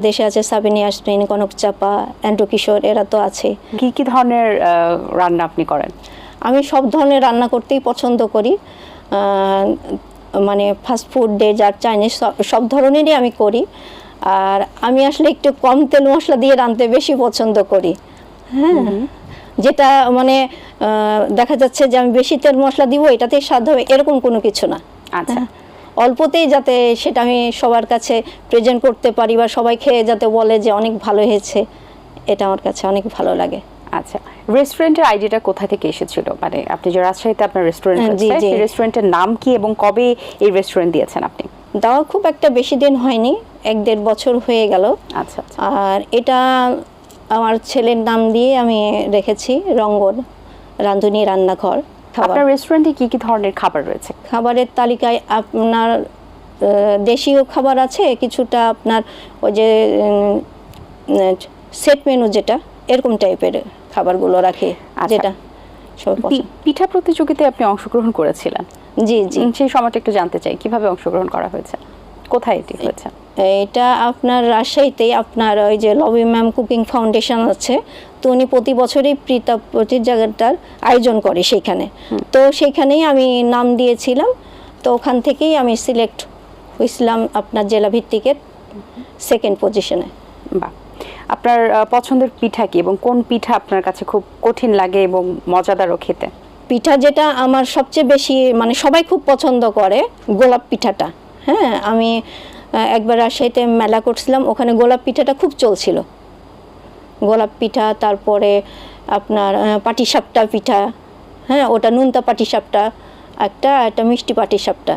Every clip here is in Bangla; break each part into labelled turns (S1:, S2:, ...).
S1: দেশে আছে সাবিনা ইয়াসমিন, কনক চাপা, অ্যান্ড্রু কিশোর, এরা তো আছে।
S2: কি ধরনের রান্না আপনি করেন?
S1: আমি সব ধরনের রান্না করতেই পছন্দ করি, মানে ফাস্টফুড, ডেজার্ট, চাইনিজ সব ধরনেরই আমি করি। আর আমি আসলে একটু কম তেল মশলা দিয়ে রাঁধতে বেশি পছন্দ করি। হ্যাঁ, যেটা মানে দেখা যাচ্ছে যে আমি বেশি তেল মশলা দিব এটাতেই স্বাদ হবে এরকম কোনো কিছু না।
S2: আচ্ছা,
S1: অল্পতেই যাতে সেটা আমি সবার কাছে প্রেজেন্ট করতে পারি বা সবাই খেয়ে যাতে বলে যে অনেক ভালো হয়েছে, এটা আমার কাছে অনেক ভালো লাগে।
S2: আচ্ছা, রেস্টুরেন্টের আইডিয়াটা কোথা থেকে এসেছিল? মানে আপনি যে রাজশাহীতে আপনার রেস্টুরেন্ট আছে, সেই রেস্টুরেন্টের নাম কি এবং কবে এই রেস্টুরেন্ট দিয়েছেন আপনি?
S1: দেওয়া খুব একটা বেশি দিন হয়নি, 1-1.5 বছর হয়ে গেল।
S2: আচ্ছা,
S1: আর এটা আমার ছেলের নাম দিয়ে আমি রেখেছি, রঙ্গন রাঁধুনি রান্নাঘর।
S2: আপনার রেস্টুরেন্টে কি কি ধরনের খাবার রয়েছে?
S1: খাবারের তালিকায় আপনার দেশীয় খাবার আছে কিছুটা, আপনার ওই যে সেট মেনু যেটা এরকম টাইপের খাবারগুলো রাখি। যেটা
S2: পিঠা প্রতিযোগিতায় আপনি অংশগ্রহণ করেছিলেন?
S1: জি জি,
S2: সেই সময়টা একটু জানতে চাই, কিভাবে অংশগ্রহণ করা হয়েছে, কোথায় এটি হয়েছে?
S1: এটা আপনার রাজশাহীতেই, আপনার ওই যে লবি ম্যাম কুকিং ফাউন্ডেশন আছে, তো উনি প্রতি বছরই প্রতিযোগিতার আয়োজন করে সেইখানে। তো সেইখানেই আমি নাম দিয়েছিলাম, তো ওখান থেকেই আমি সিলেক্ট হয়েছিলাম আপনার জেলা ভিত্তিকের 2nd পজিশনে।
S2: বাহ, আপনার পছন্দের পিঠা কি এবং কোন পিঠা আপনার কাছে খুব কঠিন লাগে এবং মজাদারও খেতে?
S1: পিঠা যেটা আমার সবচেয়ে বেশি মানে সবাই খুব পছন্দ করে, গোলাপ পিঠাটা। হ্যাঁ, আমি একবার রাজশাহীতে মেলা করছিলাম, ওখানে গোলাপ পিঠাটা খুব চলছিল। গোলাপ পিঠা, তারপরে আপনার পাটিসাপটা পিঠা, হ্যাঁ ওটা নুনতা পাটিসাপটা, একটা মিষ্টি পাটিসাপটা,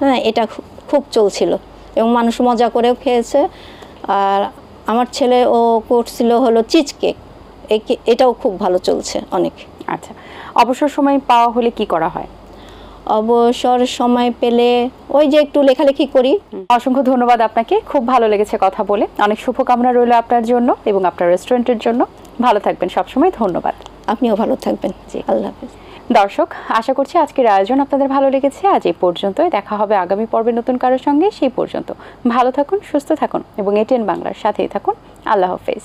S1: হ্যাঁ এটা খুব চলছিল এবং মানুষ মজা করেও খেয়েছে। আর আমার ছেলে ও করছিল হলো চিজ কেক, এটাও খুব ভালো চলছে অনেক।
S2: আচ্ছা, অবসর সময় পাওয়া হলে কি করা হয়?
S1: অবসর সময় পেলে ওই যে একটু লেখালেখি করি।
S2: অসংখ্য ধন্যবাদ আপনাকে, খুব ভালো লেগেছে কথা বলে। অনেক শুভকামনা রইল আপনার জন্য এবং আপনার রেস্টুরেন্টের জন্য। ভালো থাকবেন সবসময়। ধন্যবাদ।
S1: আপনিও ভালো থাকবেন। জি, আল্লাহ হাফেজ।
S2: দর্শক, আশা করছি আজকের আয়োজন আপনাদের ভালো লেগেছে। আজ এই পর্যন্তই, দেখা হবে আগামী পর্বে নতুন কারোর সঙ্গে। সেই পর্যন্ত ভালো থাকুন, সুস্থ থাকুন এবং এটিএন বাংলার সাথেই থাকুন। আল্লাহ হাফেজ।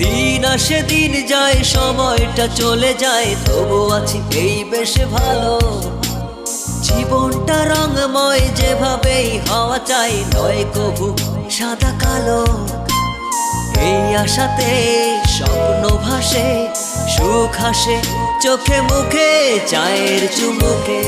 S3: দিন আসে দিন যায়, সময়টা চলে যায়, তবু আছি এই বেশ ভালো। জীবনটা রঙময়, যেভাবেই হওয়া চাই, নয় কবু সাদা কালো। এই আশাতে স্বপ্ন ভাসে, সুখ হাসে চোখে মুখে, চায়ের চুমুকে।